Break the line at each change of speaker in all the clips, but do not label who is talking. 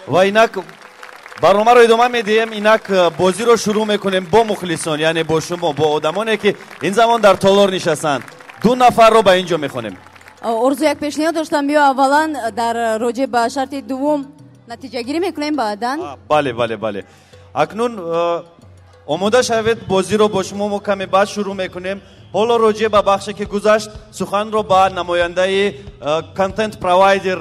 و اینک برنامه رو ادامه میدیم. اینک بازی رو شروع میکنیم با مخلصان، یعنی با شما، با آدمانی که این زمان در تالار نشستند. 2 نفر رو به اینجا میخونیم.
ارزو یک پیشنهاد داشتم، بیا اولا در راجع به شرط دوم نتیجه گیری میکنیم بعداً.
بله. اکنون آماده شوید، بازی رو با شما کمی بعد شروع میکنیم. حالا راجع به بخشی که گذشت سخن رو با نماینده کانتنت پرووایدر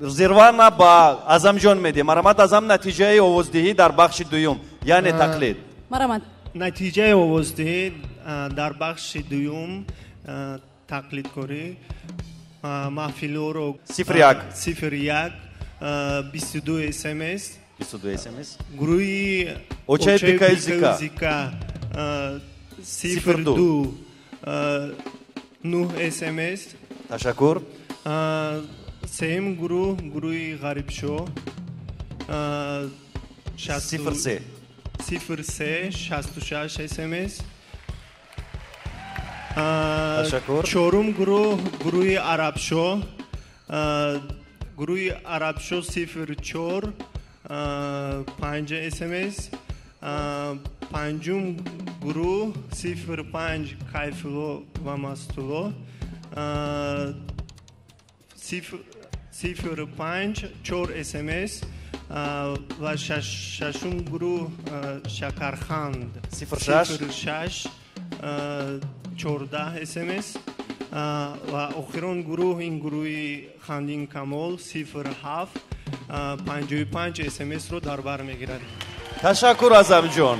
زیروان با اعظم جان میدیم. مرحمت اعظم، نتیجه آوازدهی در بخش دوم یعنی تقلید.
مرحمت.
نتیجه آوازدهی در بخش دوم تقلید کاری محفلو رو 01 22 SMS گروهی
اوچه
زیکا 02 9 SMS.
تشکر.
سیم گروهی غریب شو
03
66 SMS.
تشکر.
چهارم گروهی عرب شو 04 5 SMS. پنجم گروه 05 کیفلو و مستولو 05 4 SMS. و ششم گروه شکرخند 06 14 SMS. و آخرین گروه این گروهی خندین کمال 07 55 SMS رو در بر میگیرد.
تشکر اعظم جان.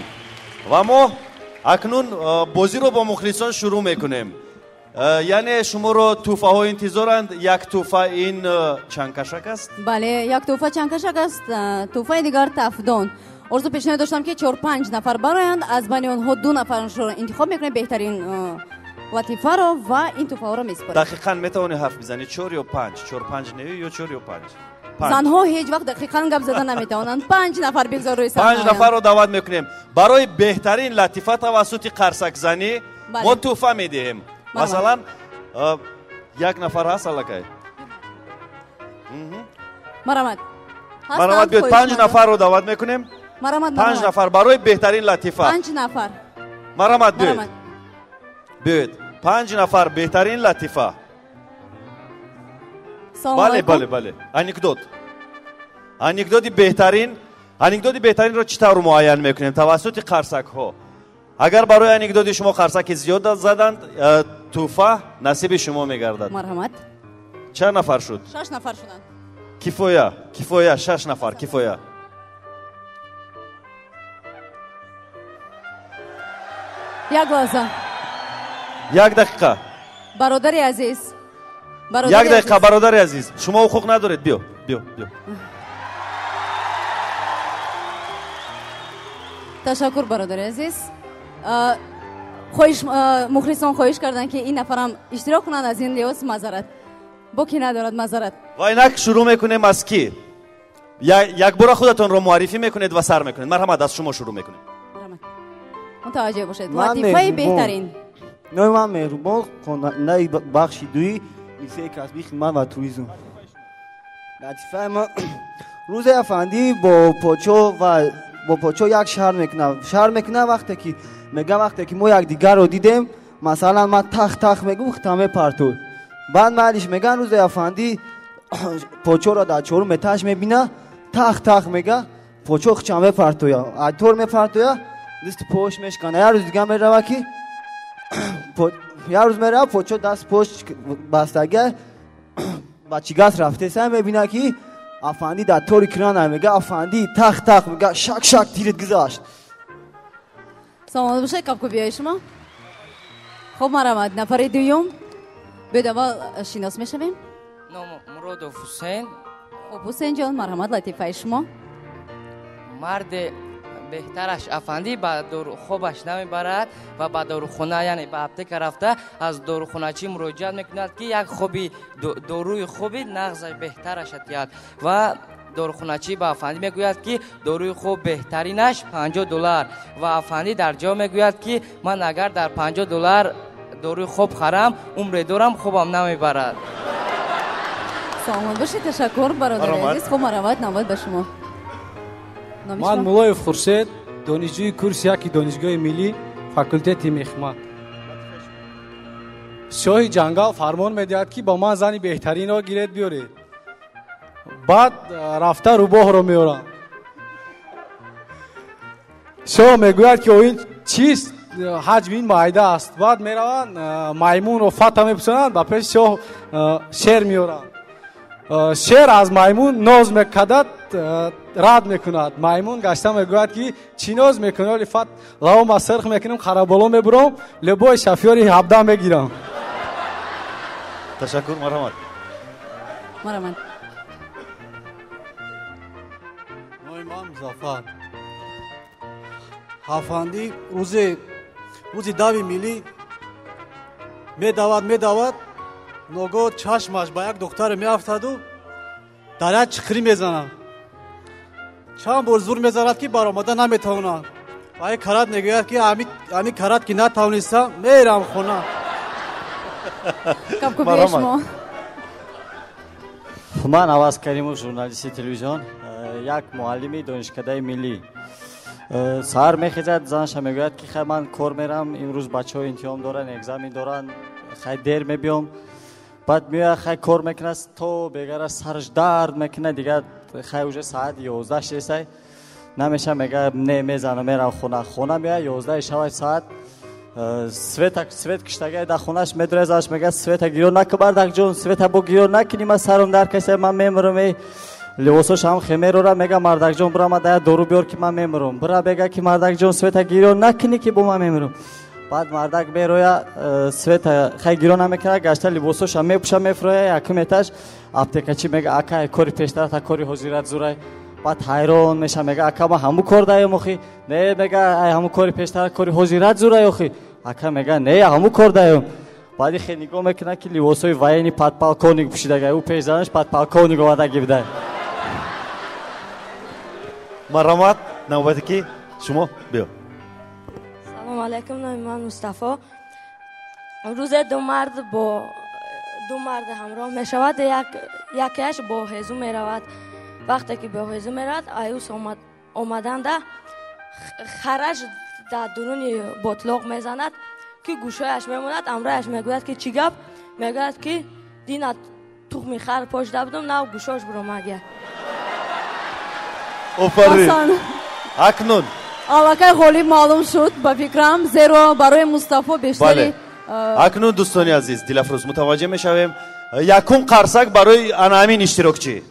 و ما اکنون بازی رو با مخلصان شروع میکنیم. یعنی شما رو توفه ها انتظارند. یک توفه این چند کشک است؟
بله، یک توفه چند کشک است. توفه دیگر تفدان. ارزو پیشنهاد داشتم که 4-5 نفر برایند، از بین آنها 2 نفرش رو انتخاب میکنیم، بهترین لطیفه رو و این توفه ها رو میسپاریم.
دقیقاً میتونی حرف بزنی 4 یا 5 نوی یا 4 یا 5.
زنها هیچ وقت دقیقاً گپ زدن نمیتونن. 5 نفر بگذار روی صحنه.
5 نفر رو دعوت میکنیم برای بهترین لطیفه توسط قرصک زنی. ما توفه میدیم. مثلا یک نفر هست الکای.
مرحمت
بیاد 5 نفر رو دعوت میکنیم. 5 نفر برای بهترین لطیفه.
5 نفر.
مرحمت بیاد 5 نفر بهترین لطیفه. بله. انکدوت بهترین رو چطور معین میکنیم؟ توسط قرصک ها. اگر برای انکدوت شما قرصک زیاد زدند، توفه نصیب شما میگردد.
مرحمت.
چند نفر شد؟
6 نفر شدن.
کفایه 6 نفر کفایه.
یک لحظه.
1 دقیقه.
برادر عزیز.
1 دقیقه برادر عزیز، شما حقوق ندارید. بیا.
تشکر برادر عزیز. مخلصان خواهش کردن که این نفرم اشتراک کنند از این لحاظ. معذرت با کی ندارد معذرت.
و اینک شروع میکنیم از کی؟ یک بار خودتون رو معرفی میکنید و سر میکنید. مرحمت، از شما شروع میکنیم.
متوجه باشید. لطیفه بهترین.
من مهربان خواننده بخش دوی لیسه کسبی خدمت و توریسم. لطیفه من روز افندی با پاچو یک شهر میکنه وقتی که ما یک دیگر رو دیدیم. مثلا من تخ میگم ختمه پرتو. بعد معلش میگن روز افندی پاچو را در چهارم اتاج میبینه، تخ میگه پاچو ختمه پرتویا اتور میپرتویا دست پوش میشکنه. یه روز دیگه میره که پاچو دست پشت بستگه بچگاس رفته سه میبینه که افندی در طور کرانه میگه افندی تخ میگه شک تیرت گذاشت.
سلام باشه. کپکو بیای شما. خب مرحمت. نفر دوم به اول شناس میشویم.
نام مراد حسین.
خب حسین جان مرحمت. لطیفه شما.
مرد بهترش افندی با دارو خوبش نمیبرد و با داروخانه یعنی به اپتک رفته از داروخانه‌چی مراجعت میکند که یک خوبی داروی خوبی نغزش بهترش تیاد و داروخانه‌چی با افندی میگوید که داروی خوب بهترینش $50 و افندی در جا میگوید که من اگر در $50 داروی خوب خرم عمر دارم خوبم نمیبرد.
سلامت باشید. تشکر برادر
مرحمت.
عزیز. خب مروت نوبت به شما. نام
من
شما؟
مولایف خورشید، دانشجوی کورس یکی دانشگاه ملی فاکولته میخمت. شاه جنگل فرمان میدهد که با من زنی بهترین را گیرد بیارید. بعد رفته روباه رو میارم. شاه میگوید که این چیست؟ حجم این معده است. بعد میروند میمون رو فتح میپسونند و پیش شاه شیر میارند. شیر از میمون ناز میکدد، رد میکند. میمون گشته میگوید که چی ناز میکنه؟ ولی فت لو ما سرخ میکنم، خرابالو میبرم، لبای شفیاری 17 میگیرم.
تشکر. مرحمت.
مرحمت.
نویمان مظفر افندی روزی داوی ملی میدود نوگو چشمش با یک دختر میافتد و در یک چخری میزند. چند بار زور میزند که برآمده نمیتواند و یک کرد میگوید که امی کرد که نتوانستم میرم خونه.
کم کبیه شما؟
من عوض کریمو، ژورنالیست تلویزیون، یک معلمی دانشکده ملی. سهر میخیزد زنش میگوید که خیلی من کار میرم، امروز بچه ها امتحان دارن، اگزمین دارن، خیلی دیر میبیام. بعد میاد خیلی کار میکنه تو بگره سرش درد میکنه دیگه، خیلی اوجه ساعت 11 شیسته نمیشه، میگه نه میزنم میرم خونه میاد 11 شب ساعت سویت کشتگه در خونهش میدرزش میگه سویت گیرو نکن بردک جون، سویت بو گیرو نکنی من سرم در کسی من میمرم. لباسش هم خمیر رو میگه مردک جون برام ده دورو بیار که من میمرم. برا بگه که مردک جون سویت گیرو نکنی که بو من میمرم. بعد مردک میروه سویت خیلی گیرو نمیکنه، گشته لباسش هم میپوشه میفروه. یکی میتاش اپتکچی میگه اکا کاری پیشتر تا کاری حضورت زوره. بعد حیران میشه میگه اکا ما همو کار دایم اخی. نه میگه همو کاری پیشتر کاری حضورت زوره اخی. اکا میگه نه همو کار دایم. بعد خیلی نگاه میکنه که لباسای واینی پادپالکونیک پوشیده، او پیزانش پادپالکونیک وادا گیبده.
مرحمت. نوبتی که شما بیا.
سلام علیکم. نام من مصطفی. روز دو مرد همراه می شود، یکیش با هیزو می رود. وقتی که با هیزو می رود ایوس آمدند خرش در درون بطلاق می زند که گوشایش می ماند. امرایش می گوید که چی گپ؟ می گوید که دینا تخمی خر پاش دبدم نه گوشاش برو مگه.
آفرین.
آسان.
اکنون
аллакай ғолиб маълум шуд ба фикрам, зеро барои мустафо бештари
اکنون دوستانی عزیز دلافروز متوجه میشویم یکم قرصک برای انعامین اشتراکچی.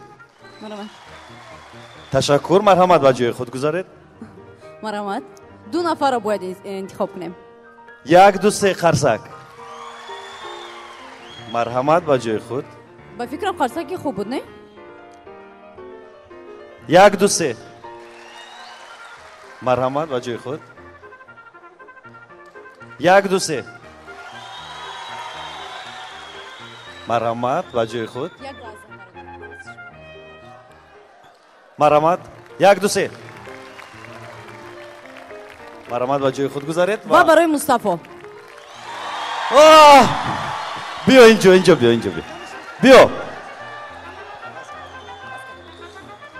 تشکر. مرحمت. با جای خود گذارید.
марҳамат. ду нафарро бояд интихоб кунем.
1 2 3 قرصک. مرحمت. با جای خود.
ба фикрам қарсаки хуб буд не
1 2 3. مرحمت. با جای خود. 1 2 3. مرحمت. با جای خود. مرحمت. 1 2 3. مرحمت. با جای خود گذارید.
ва барои мустафо.
بیا اینجا بیا.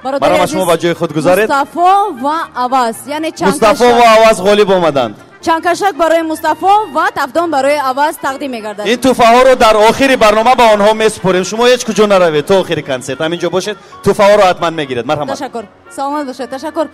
برای شما با جای خود گذارید.
مصطفی و عوض یعنی
مصطفی و عوض غالب آمدند.
چنکشک برای مصطفی و تفدان برای عوض تقدیم می‌گردد.
این توفه ها رو در آخر برنامه با آنها میسپاریم. شما هیچ کجا نروید تا آخر کنسرت همینجا باشید. توفه ها رو حتما میگیرید. مرحبا.
تشکر. سلامت باشید. تشکر.